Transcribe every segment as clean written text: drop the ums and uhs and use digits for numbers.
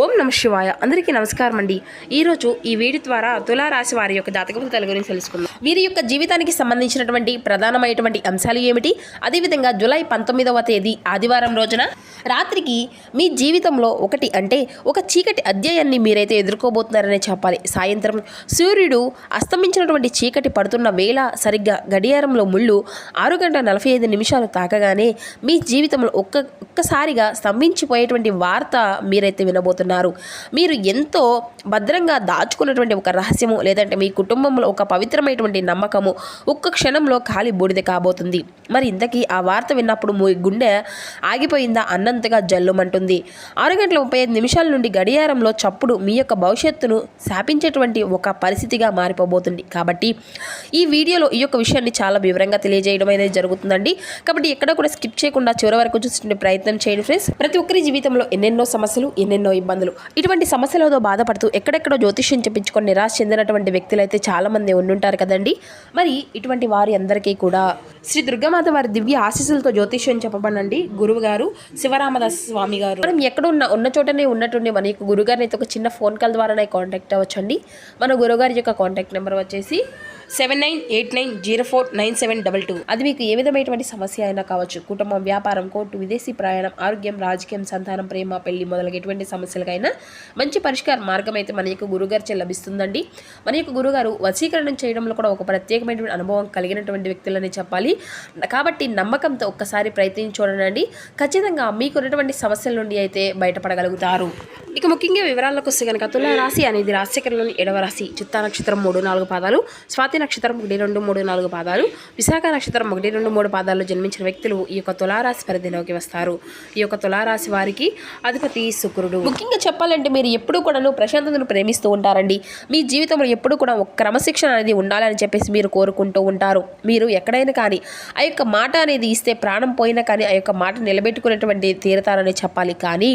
ఓం నమ శివాయ. అందరికీ నమస్కారం అండి. ఈరోజు ఈ వీడియో ద్వారా తులారాశి వారి యొక్క జాతక ఫలితాల గురించి తెలుసుకుందాం. వీరి యొక్క జీవితానికి సంబంధించినటువంటి ప్రధానమైనటువంటి అంశాలు ఏమిటి, అదేవిధంగా జూలై 19వ తేదీ ఆదివారం రోజున రాత్రికి మీ జీవితంలో ఒక చీకటి అధ్యాయాన్ని మీరైతే ఎదుర్కోబోతున్నారనే చెప్పాలి. సాయంత్రం సూర్యుడు అస్తమించినటువంటి చీకటి పడుతున్న వేళ సరిగ్గా గడియారంలో ముళ్ళు 6:45 తాకగానే మీ జీవితంలో ఒక్కసారిగా స్తంభించిపోయేటువంటి వార్త మీరైతే వినబోతున్నారు. మీరు ఎంతో భద్రంగా దాచుకున్నటువంటి ఒక రహస్యము, లేదంటే మీ కుటుంబంలో ఒక పవిత్రమైనటువంటి నమ్మకము ఒక్క క్షణంలో కాలి బూడిద కాబోతుంది. మరి ఇంతకీ ఆ వార్త విన్నప్పుడు మీ గుండె ఆగిపోయిందా అన్నంతగా జల్లుమంటుంది. 6:35 నుండి గడియారంలో చప్పుడు మీ యొక్క భవిష్యత్తును శాపించేటువంటి ఒక పరిస్థితిగా మారిపోబోతుంది. కాబట్టి ఈ వీడియోలో ఈ యొక్క విషయాన్ని చాలా వివరంగా తెలియజేయడం అనేది జరుగుతుందండి. కాబట్టి ఎక్కడ కూడా స్కిప్ చేయకుండా చివరి వరకు చూసుకునే ప్రయత్నం చేయండి ఫ్రెండ్స్. ప్రతి ఒక్కరి జీవితంలో ఎన్నెన్నో సమస్యలు, ఎన్నెన్నో ఇబ్బందులు, ఇటువంటి సమస్యలతో బాధపడుతూ ఎక్కడెక్కడో జ్యోతిష్యం చెప్పించుకొని నిరాశ చెందినటువంటి వ్యక్తులు అయితే చాలా మంది ఉండుంటారు కదండి. మరి ఇటువంటి వారి అందరికీ కూడా శ్రీ దుర్గామాత వారి దివ్య ఆశీస్సులతో జ్యోతిష్యం చెప్పబడండి గురువు గారు శివరామదాస్ స్వామి గారు. మనం ఎక్కడ ఉన్న చోటనే ఉన్నట్టుండి మన యొక్క గురుగారిని అయితే ఒక చిన్న ఫోన్ కాల్ ద్వారానే కాంటాక్ట్ అవ్వచ్చండి. మన గురుగారి యొక్క కాంటాక్ట్ నెంబర్ వచ్చేసి 7989049722. అది మీకు ఏ విధమైనటువంటి సమస్య అయినా కావచ్చు, కుటుంబం, వ్యాపారం, కోర్టు, విదేశీ ప్రయాణం, ఆరోగ్యం, రాజకీయం, సంతానం, ప్రేమ, పెళ్లి మొదలగు ఎటువంటి సమస్యలకైనా మంచి పరిష్కార మార్గం అయితే మన యొక్క గురుగారు లభిస్తుందండి. మన యొక్క గురుగారు వశీకరణం చేయడంలో కూడా ఒక ప్రత్యేకమైనటువంటి అనుభవం కలిగినటువంటి వ్యక్తులని చెప్పాలి. కాబట్టి నమ్మకంతో ఒక్కసారి ప్రయత్నించి చూడండి. ఖచ్చితంగా మీకున్నటువంటి సమస్యల నుండి అయితే బయటపడగలుగుతారు. ఇక ముఖ్యంగా వివరాలకు వస్తే కనుక తులా రాశి అనేది రాశిచక్రంలోని 7వ రాశి. చిత్తా నక్షత్రం 3-4 పాదాలు, స్వాతి నక్షత్రం 1-2-3-4 పాదాలు, విశాఖ నక్షత్రం 1-2-3 పాదాల్లో జన్మించిన వ్యక్తులు ఈ యొక్క తులారాశి పరిధిలోకి వస్తారు. ఈ యొక్క తులారాశి వారికి అధిపతి శుక్రుడు. ముఖ్యంగా చెప్పాలంటే మీరు ఎప్పుడూ కూడాను ప్రశాంతతను ప్రేమిస్తూ ఉంటారండి. మీ జీవితంలో ఎప్పుడు కూడా ఒక క్రమశిక్షణ అనేది ఉండాలని చెప్పేసి మీరు కోరుకుంటూ ఉంటారు. మీరు ఎక్కడైనా కానీ ఆ యొక్క మాట అనేది ఇస్తే ప్రాణం పోయినా కానీ ఆ యొక్క మాట నిలబెట్టుకునేటువంటి తీరతారని చెప్పాలి. కానీ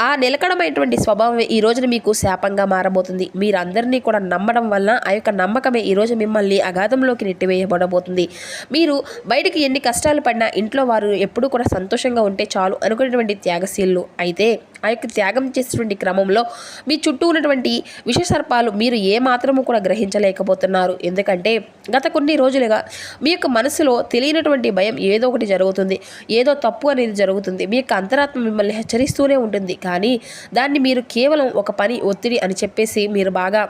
ఆ నిలకడమైనటువంటి స్వభావం ఈ రోజున మీకు శాపంగా మారబోతుంది. మీరందరినీ కూడా నమ్మడం వల్ల ఆ యొక్క నమ్మకమే ఈరోజు మిమ్మల్ని అగాధంలోకి నెట్టివేయబడబోతుంది. మీరు బయటికి ఎన్ని కష్టాలు పడినా ఇంట్లో వారు ఎప్పుడూ కూడా సంతోషంగా ఉంటే చాలు అనుకునేటువంటి త్యాగశీలు. అయితే ఆ యొక్క త్యాగం చేసేటువంటి క్రమంలో మీ చుట్టూ ఉన్నటువంటి విషసర్పాలు మీరు ఏమాత్రము కూడా గ్రహించలేకపోతున్నారు. ఎందుకంటే గత కొన్ని రోజులుగా మీ యొక్క మనసులో తెలియనటువంటి భయం ఏదో ఒకటి జరుగుతుంది, ఏదో తప్పు అనేది జరుగుతుంది. మీ యొక్క అంతరాత్మ మిమ్మల్ని హెచ్చరిస్తూనే ఉంటుంది. కానీ దాన్ని మీరు కేవలం ఒక పని, ఒత్తిడి అని చెప్పేసి మీరు బాగా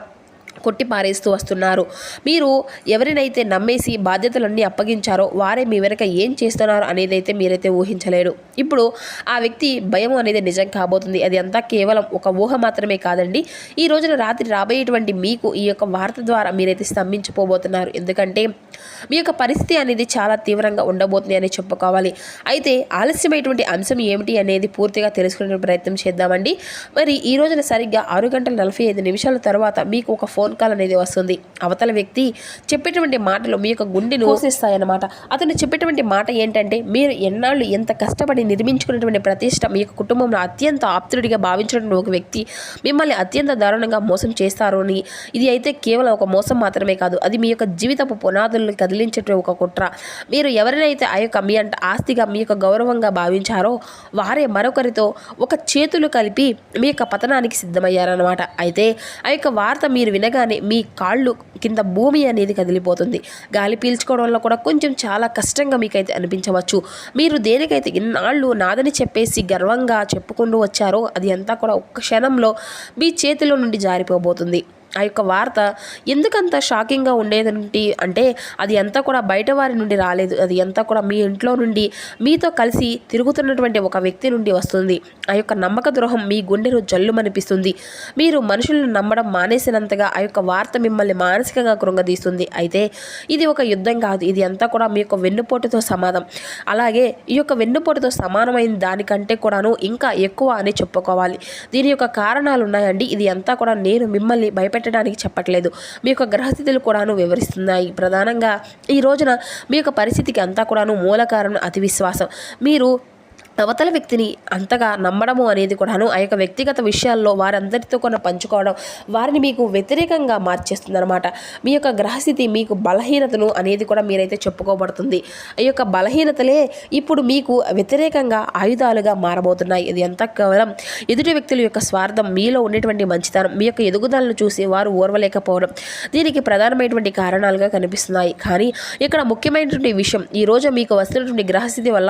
కొట్టి పారేస్తూ వస్తున్నారు. మీరు ఎవరినైతే నమ్మేసి బాధ్యతలన్నీ అప్పగించారో వారే మీ వెనక ఏం చేస్తున్నారు అనేది అయితే మీరైతే ఊహించలేరు. ఇప్పుడు ఆ వ్యక్తి భయం అనేది నిజం కాబోతుంది. అది అంతా కేవలం ఒక ఊహ మాత్రమే కాదండి. ఈ రోజున రాత్రి రాబోయేటువంటి మీకు ఈ యొక్క వార్త ద్వారా మీరైతే స్తంభించిపోబోతున్నారు. ఎందుకంటే మీ యొక్క పరిస్థితి అనేది చాలా తీవ్రంగా ఉండబోతుంది అని చెప్పుకోవాలి. అయితే ఆలస్యమైనటువంటి అంశం ఏమిటి అనేది పూర్తిగా తెలుసుకునే ప్రయత్నం చేద్దామండి. మరి ఈ రోజున సరిగ్గా 6:45 తర్వాత మీకు ఒక ఫోన్ కాల్ అనేది వస్తుంది. అవతల వ్యక్తి చెప్పేటువంటి మాటలు మీ యొక్క గుండెను కోసేస్తాయన్నమాట. అతను చెప్పేటువంటి మాట ఏంటంటే, మీరు ఎన్నాళ్ళు ఎంత కష్టపడి నిర్మించుకున్నటువంటి ప్రతిష్ట, మీ యొక్క కుటుంబంలో అత్యంత ఆప్తుడిగా భావించినటువంటి ఒక వ్యక్తి మిమ్మల్ని అత్యంత దారుణంగా మోసం చేస్తారు అని. ఇది అయితే కేవలం ఒక మోసం మాత్రమే కాదు, అది మీ యొక్క జీవితపు పునాదులను కదిలించేటువంటి ఒక కుట్ర. మీరు ఎవరినైతే ఆ యొక్క మీ ఆస్తిగా, మీ యొక్క గౌరవంగా భావించారో వారే మరొకరితో ఒక చేతులు కలిపి మీ యొక్క పతనానికి సిద్ధమయ్యారన్నమాట. అయితే ఆ యొక్క వార్త మీరు వినగానే మీ కాళ్ళు కింద భూమి అనేది కదిలిపోతుంది. గాలి పీల్చుకోవడంలో కూడా కొంచెం చాలా కష్టంగా మీకైతే అనిపించవచ్చు. మీరు దేనికైతే ఇన్నాళ్ళు నాదని చెప్పేసి గర్వంగా చెప్పుకుంటూ వచ్చారో అది అంతా కూడా ఒక్క క్షణంలో మీ చేతిలో నుండి జారిపోబోతుంది. ఆ యొక్క వార్త ఎందుకంత షాకింగ్గా ఉండేది అంటే అది అంతా కూడా బయట వారి నుండి రాలేదు. అది అంతా కూడా మీ ఇంట్లో నుండి మీతో కలిసి తిరుగుతున్నటువంటి ఒక వ్యక్తి నుండి వస్తుంది. ఆ యొక్క నమ్మక ద్రోహం మీ గుండెను జల్లుమనిపిస్తుంది. మీరు మనుషులను నమ్మడం మానేసినంతగా ఆ యొక్క వార్త మిమ్మల్ని మానసికంగా కృంగదీస్తుంది. అయితే ఇది ఒక యుద్ధం కాదు, ఇది అంతా కూడా మీ యొక్క వెన్నుపోటుతో సమానం. అలాగే ఈ యొక్క వెన్నుపోటుతో సమానమైన దానికంటే కూడాను ఇంకా ఎక్కువ అని చెప్పుకోవాలి. దీని యొక్క కారణాలు ఉన్నాయండి. ఇది అంతా కూడా నేను మిమ్మల్ని భయపెట్టడానికి చెప్పట్లేదు, మీ యొక్క గ్రహస్థితులు కూడాను వివరిస్తున్నాయి. ప్రధానంగా ఈ రోజున మీ యొక్క పరిస్థితికి అంతా కూడాను మూల కారణం అతి విశ్వాసం. మీరు అవతల వ్యక్తిని అంతగా నమ్మడము అనేది కూడాను ఆ యొక్క వ్యక్తిగత విషయాల్లో వారందరితో కూడా పంచుకోవడం వారిని మీకు వ్యతిరేకంగా మార్చేస్తుంది అనమాట. మీ యొక్క గ్రహస్థితి మీకు బలహీనతను అనేది కూడా మీరైతే చెప్పుకోబడుతుంది. ఈ యొక్క బలహీనతలే ఇప్పుడు మీకు వ్యతిరేకంగా ఆయుధాలుగా మారబోతున్నాయి. ఇది ఎంత కేవలం ఎదుటి వ్యక్తుల యొక్క స్వార్థం, మీలో ఉండేటువంటి మంచితనం, మీ యొక్క ఎదుగుదలను చూసి వారు ఓర్వలేకపోవడం దీనికి ప్రధానమైనటువంటి కారణాలుగా కనిపిస్తున్నాయి. కానీ ఇక్కడ ముఖ్యమైనటువంటి విషయం, ఈరోజు మీకు వస్తున్నటువంటి గ్రహస్థితి వల్ల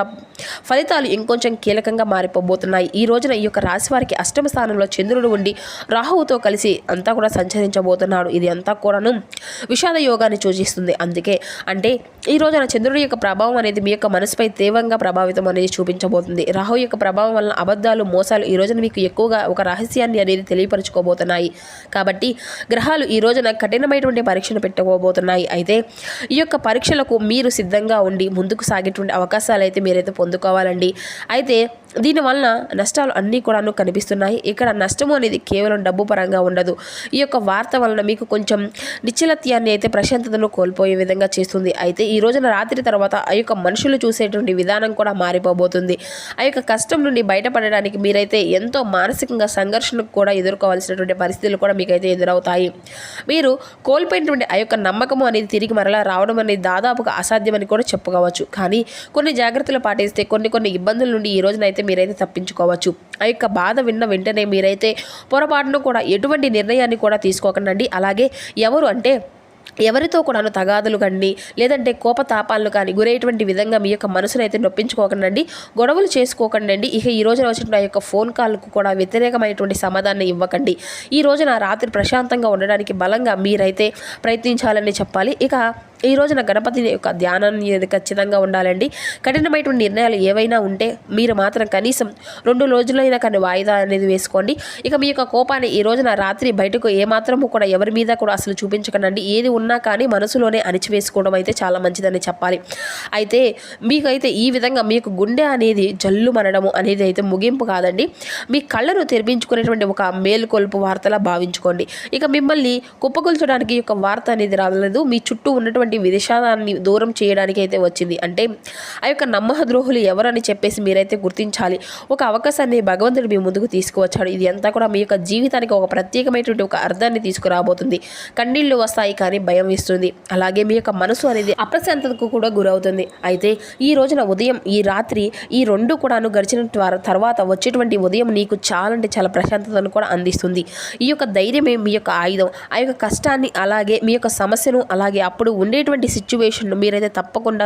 ఫలితాలు ఇంకొంచెం కీలకంగా మారిపోబోతున్నాయి. ఈ రోజున ఈ యొక్క రాశి వారికి అష్టమ స్థానంలో చంద్రుడు ఉండి రాహువుతో కలిసి అంతా కూడా సంచరించబోతున్నాడు. ఇది అంతా కూడాను విషాద యోగాన్ని సూచిస్తుంది. అందుకే అంటే ఈ రోజున చంద్రుడి యొక్క ప్రభావం అనేది మీ యొక్క మనసుపై తీవ్రంగా ప్రభావితం అనేది చూపించబోతుంది. రాహు యొక్క ప్రభావం వలన అబద్ధాలు, మోసాలు ఈ రోజున మీకు ఎక్కువగా ఒక రహస్యాన్ని అనేది తెలియపరచుకోబోతున్నాయి. కాబట్టి గ్రహాలు ఈ రోజున కఠినమైనటువంటి పరీక్షను పెట్టుకోబోతున్నాయి. అయితే ఈ యొక్క పరీక్షలకు మీరు సిద్ధంగా ఉండి ముందుకు సాగేటువంటి అవకాశాలు అయితే మీరైతే పొందుకోవాలండి. అయితే దీనివలన నష్టాలు అన్నీ కూడాను కనిపిస్తున్నాయి. ఇక్కడ నష్టము అనేది కేవలం డబ్బు పరంగా ఉండదు. ఈ యొక్క వార్త వలన మీకు కొంచెం నిశ్చలత్యాన్ని అయితే ప్రశాంతతను కోల్పోయే విధంగా చేస్తుంది. అయితే ఈ రోజున రాత్రి తర్వాత ఆ యొక్క మనుషులు చూసేటువంటి విధానం కూడా మారిపోబోతుంది. ఆ యొక్క కష్టం నుండి బయటపడడానికి మీరైతే ఎంతో మానసికంగా సంఘర్షణకు కూడా ఎదుర్కోవాల్సినటువంటి పరిస్థితులు కూడా మీకైతే ఎదురవుతాయి. మీరు కోల్పోయినటువంటి ఆ యొక్క నమ్మకము అనేది తిరిగి మరలా రావడం అనేది దాదాపుగా అసాధ్యమని కూడా చెప్పుకోవచ్చు. కానీ కొన్ని జాగ్రత్తలు పాటిస్తే కొన్ని ఇబ్బందుల నుండి ఈ రోజున అయితే మీరైతే తప్పించుకోవచ్చు. ఆ యొక్క బాధ విన్న వెంటనే మీరైతే పొరపాటును కూడా ఎటువంటి నిర్ణయాన్ని కూడా తీసుకోకండి. అలాగే ఎవరితో కూడాను తగాదులు కానీ లేదంటే కోపతాపాలను కానీ గురయ్యేటువంటి విధంగా మీ యొక్క మనసును అయితే నొప్పించుకోకండి, గొడవలు చేసుకోకండి. ఇక ఈ రోజున వచ్చిన ఆ యొక్క ఫోన్ కాల్కు కూడా వ్యతిరేకమైనటువంటి సమాధానం ఇవ్వకండి. ఈ రోజున రాత్రి ప్రశాంతంగా ఉండడానికి బలంగా మీరైతే ప్రయత్నించాలని చెప్పాలి. ఇక ఈ రోజున గణపతి యొక్క ధ్యానాన్ని ఖచ్చితంగా ఉండాలండి. కఠినమైనటువంటి నిర్ణయాలు ఏవైనా ఉంటే మీరు మాత్రం కనీసం 2 రోజులైనా కానీ వాయిదా అనేది వేసుకోండి. ఇక మీ యొక్క కోపాన్ని ఈ రోజున రాత్రి బయటకు ఏమాత్రము కూడా ఎవరి మీద కూడా అసలు చూపించకండి. ఏది ఉన్నా కానీ మనసులోనే అణిచివేసుకోవడం అయితే చాలా మంచిదని చెప్పాలి. అయితే మీకైతే ఈ విధంగా మీకు గుండె అనేది జల్లు మనడము అనేది అయితే ముగింపు కాదండి. మీ కళ్ళను తెరిపించుకునేటువంటి ఒక మేలుకొల్పు వార్తలా భావించుకోండి. ఇక మిమ్మల్ని కుప్పగొల్చడానికి ఈ యొక్క వార్త అనేది రాలేదు. మీ చుట్టూ ఉన్నటువంటి విదేశాన్ని దూరం చేయడానికి అయితే వచ్చింది. అంటే ఆ యొక్క నమ్మక ద్రోహులు ఎవరని చెప్పేసి మీరైతే గుర్తించాలి. ఒక అవకాశాన్ని భగవంతుడు మీ ముందుకు తీసుకువచ్చాడు. ఇది అంతా కూడా మీ యొక్క జీవితానికి ఒక ప్రత్యేకమైనటువంటి ఒక అర్థాన్ని తీసుకురాబోతుంది. కన్నీళ్లు వస్తాయి కానీ భయం ఇస్తుంది. అలాగే మీ యొక్క మనసు అనేది అప్రశాంతతకు కూడా గురవుతుంది. అయితే ఈ రోజున ఉదయం ఈ రాత్రి ఈ 2 కూడాను గడిచిన తర్వాత వచ్చేటువంటి ఉదయం నీకు చాలా ప్రశాంతతను కూడా అందిస్తుంది. ఈ యొక్క ధైర్యమే మీ యొక్క ఆయుధం. ఆ యొక్క కష్టాన్ని అలాగే మీ యొక్క సమస్యను అలాగే అప్పుడు ఉండేటువంటి సిచ్యువేషన్ మీరైతే తప్పకుండా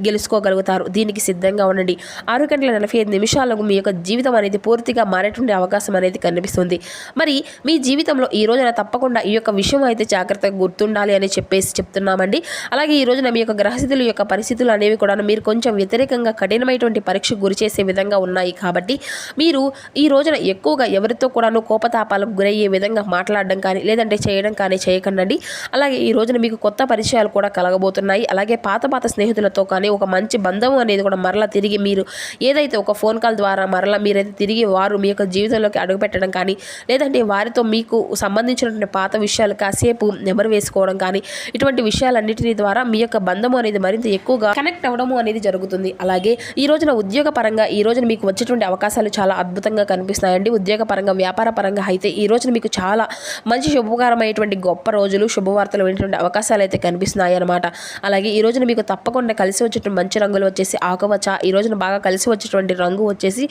గెలుచుకోగలుగుతారు. దీనికి సిద్ధంగా ఉండండి. 6:45 మీ యొక్క జీవితం అనేది పూర్తిగా మారేటువంటి అవకాశం అనేది కనిపిస్తుంది. మరి మీ జీవితంలో ఈ రోజున తప్పకుండా ఈ యొక్క విషయం అయితే జాగ్రత్తగా గుర్తుండాలి అని చెప్పేసి చెప్తున్నామండి. అలాగే ఈ రోజున మీ యొక్క గ్రహస్థితుల యొక్క పరిస్థితులు అనేవి కూడా మీరు కొంచెం వ్యతిరేకంగా కఠినమైనటువంటి పరీక్షకు గురి చేసే విధంగా ఉన్నాయి. కాబట్టి మీరు ఈ రోజున ఎక్కువగా ఎవరితో కూడాను కోపతాపాలకు గురయ్యే విధంగా మాట్లాడడం కానీ లేదంటే చేయడం కానీ చేయకండి. అలాగే ఈ రోజున మీకు కొత్త పరిచయాలు కూడా కలగబోతున్నాయి. అలాగే పాత స్నేహితులతో కానీ ఒక మంచి బంధం అనేది కూడా మరలా తిరిగి మీరు ఏదైతే ఒక ఫోన్ కాల్ ద్వారా మరలా మీరైతే తిరిగి వారు మీ యొక్క జీవితంలోకి అడుగుపెట్టడం కానీ లేదంటే వారితో మీకు సంబంధించినటువంటి పాత విషయాలు కాసేపు నెమరు వేసుకోవడం కానీ ఇటువంటి విషయాలన్నింటినీ ద్వారా మీ యొక్క బంధము అనేది మరింత ఎక్కువగా కనెక్ట్ అవ్వడము అనేది జరుగుతుంది. అలాగే ఈ రోజున ఉద్యోగ పరంగా ఈ రోజున మీకు వచ్చేటువంటి అవకాశాలు చాలా అద్భుతంగా కనిపిస్తున్నాయండి. ఉద్యోగ పరంగా వ్యాపార పరంగా అయితే ఈ రోజున మీకు చాలా మంచి శుభకరమైనటువంటి గొప్ప రోజులు శుభవార్తలు వినేటువంటి అవకాశాలు అయితే కనిపిస్తున్నాయి అన్నమాట. అలాగే ఈ రోజున మీకు తప్పకుండా కలిసి వచ్చేటువంటి మంచి రంగులు వచ్చేసి ఆకుపచ్చ, ఈ రోజున బాగా కలిసి వచ్చేటువంటి రంగు వచ్చేసి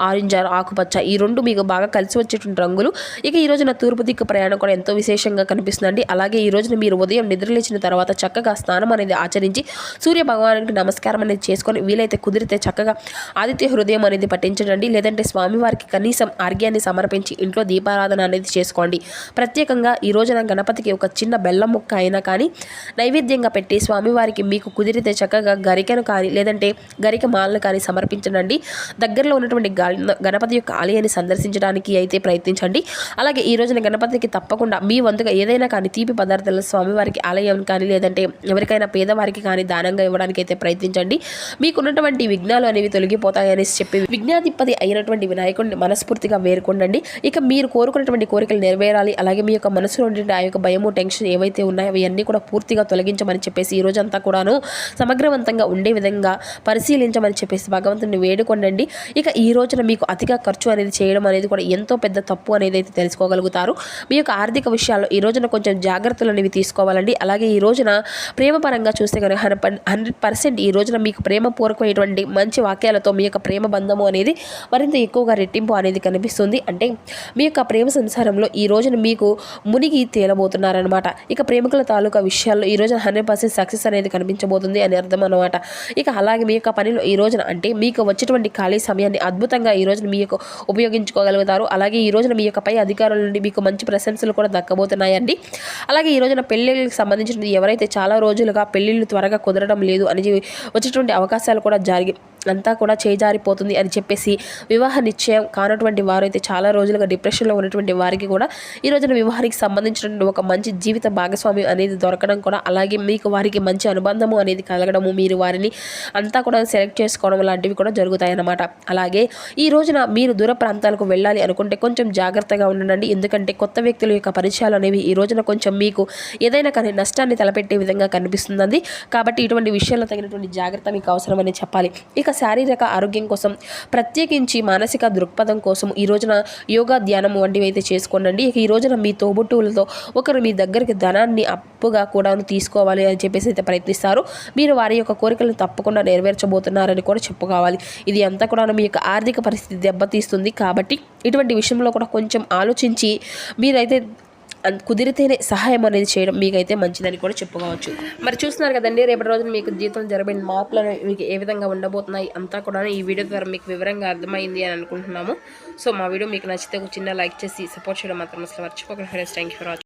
ఆరెంజ్ ఆకుపచ్చ, ఈ 2 మీకు బాగా కలిసి వచ్చేటువంటి రంగులు. ఇక ఈ రోజున తూర్పు దిక్కు ప్రయాణం కూడా ఎంతో విశేషంగా కనిపిస్తుందండి. అలాగే ఈ రోజున మీరు ఉదయం నిద్రలేచిన తర్వాత చక్కగా స్నానం అనేది ఆచరించి సూర్య భగవానునికి నమస్కారం అనేది చేసుకొని వీలైతే కుదిరితే చక్కగా ఆదిత్య హృదయం అనేది పఠించండి. లేదంటే స్వామివారికి కనీసం ఆర్గ్యాన్ని సమర్పించి ఇంట్లో దీపారాధన అనేది చేసుకోండి. ప్రత్యేకంగా ఈ రోజున గణపతికి ఒక చిన్న బెల్లం ముక్క అయినా కానీ నైవేద్యంగా పెట్టి స్వామివారికి మీకు కుదిరితే చక్కగా గరికను కానీ లేదంటే గరిక మాలను కానీ సమర్పించండి. దగ్గరలో ఉన్నటువంటి గణపతి యొక్క ఆలయాన్ని సందర్శించడానికి అయితే ప్రయత్నించండి. అలాగే ఈ రోజున గణపతికి తప్పకుండా మీ వంతుగా ఏదైనా కానీ తీపి పదార్థాలు స్వామివారికి ఆలయం కానీ లేదంటే ఎవరికైనా పేదవారికి కానీ దానంగా ఇవ్వడానికి అయితే ప్రయత్నించండి. మీకున్నటువంటి విఘ్నాలు అనేవి తొలగిపోతాయని చెప్పి విఘ్నాధిపతి అయినటువంటి వినాయకుడిని మనస్ఫూర్తిగా వేరుకోండి. ఇక మీరు కోరుకున్నటువంటి కోరికలు నెరవేరాలి. అలాగే మీ యొక్క మనసులో ఉండే ఆ యొక్క భయము టెన్షన్ ఏవైతే ఉన్నాయో అవన్నీ కూడా పూర్తిగా తొలగించమని చేసుకోమని చెప్పేసి ఈ రోజంతా కూడాను సమగ్రవంతంగా ఉండే విధంగా పరిశీలించమని చెప్పేసి భగవంతుని వేడుకోండి. ఇక ఈ రోజున మీకు అతిగా ఖర్చు అనేది చేయడం అనేది కూడా ఎంతో పెద్ద తప్పు అనేది అయితే తెలుసుకోగలుగుతారు. మీ యొక్క ఆర్థిక విషయాల్లో ఈ రోజున కొంచెం జాగ్రత్తలు అనేవి తీసుకోవాలండి. అలాగే ఈ రోజున ప్రేమ పరంగా చూస్తే కనుక 100% ఈ రోజున మీకు ప్రేమపూర్వకమైనటువంటి మంచి వాక్యాలతో మీ యొక్క ప్రేమ బంధము అనేది మరింత ఎక్కువగా రెట్టింపు అనేది కనిపిస్తుంది. అంటే మీ యొక్క ప్రేమ సంసారంలో ఈ రోజున మీకు మునిగి తేలబోతున్నారనమాట. ఇక ప్రేమికుల తాలూకా విషయాల్లో ఈ రోజున 100% సక్సెస్ అనేది కనిపించబోతుంది అని అర్థం అనమాట. ఇక అలాగే మీ యొక్క పనిలో ఈ రోజున అంటే మీకు వచ్చేటువంటి ఖాళీ సమయాన్ని అద్భుతంగా ఈ రోజున మీ యొక్క ఉపయోగించుకోగలుగుతారు. అలాగే ఈ రోజున మీ యొక్క పై అధికారుల నుండి మీకు మంచి ప్రశంసలు కూడా దక్కబోతున్నాయండి. అలాగే ఈ రోజున పెళ్ళిళ్ళకి సంబంధించిన ఎవరైతే చాలా రోజులుగా పెళ్ళిళ్ళు త్వరగా కుదరడం లేదు అని వచ్చేటువంటి అవకాశాలు కూడా అంతా కూడా చేజారిపోతుంది అని చెప్పేసి వివాహ నిశ్చయం కానటువంటి వారైతే చాలా రోజులుగా డిప్రెషన్లో ఉన్నటువంటి వారికి కూడా ఈ రోజున వివాహానికి సంబంధించినటువంటి ఒక మంచి జీవిత భాగస్వామ్యం అనేది దొరకడం కూడా, అలాగే మీకు వారికి మంచి అనుబంధము అనేది కలగడము, మీరు వారిని అంతా కూడా సెలెక్ట్ చేసుకోవడం లాంటివి కూడా జరుగుతాయన్నమాట. అలాగే ఈ రోజున మీరు దూర ప్రాంతాలకు వెళ్ళాలి అనుకుంటే కొంచెం జాగ్రత్తగా ఉండండి. ఎందుకంటే కొత్త వ్యక్తుల యొక్క పరిచయాలు అనేవి ఈ రోజున కొంచెం మీకు ఏదైనా కానీ నష్టాన్ని తలపెట్టే విధంగా కనిపిస్తుంది. కాబట్టి ఇటువంటి విషయాల్లో తగినటువంటి జాగ్రత్త మీకు అవసరమని చెప్పాలి. ఇక శారీరక ఆరోగ్యం కోసం ప్రత్యేకించి మానసిక దృక్పథం కోసం ఈ రోజున యోగా, ధ్యానం వంటివి అయితే చేసుకోండి. ఇక ఈ రోజున మీ తోబుట్టువులతో ఒకరు మీ దగ్గరికి ధనాన్ని అప్పుగా కూడా తీసుకోవాలి అని చెప్పేసి అయితే ప్రయత్నిస్తారు. మీరు వారి యొక్క కోరికలను తప్పకుండా నెరవేర్చబోతున్నారని కూడా చెప్పుకోవాలి. ఇది అంతా కూడా మీ యొక్క ఆర్థిక పరిస్థితి దెబ్బతీస్తుంది. కాబట్టి ఇటువంటి విషయంలో కూడా కొంచెం ఆలోచించి మీరైతే కుదిరితేనే సహాయం అనేది చేయడం మీకైతే మంచిదని కూడా చెప్పుకోవచ్చు. మరి చూస్తున్నారు కదండి, రేపటి రోజున మీకు జీవితంలో జరిగిన మార్పులు మీకు ఏ విధంగా ఉండబోతున్నాయి అంతా కూడా ఈ వీడియో ద్వారా మీకు వివరంగా అర్థమైంది అని అనుకుంటున్నాము. సో మా వీడియో మీకు నచ్చితే ఒక చిన్న లైక్ చేసి సపోర్ట్ చేయడం మాత్రం అసలు మర్చిపోకండి friends. Thank you for watching.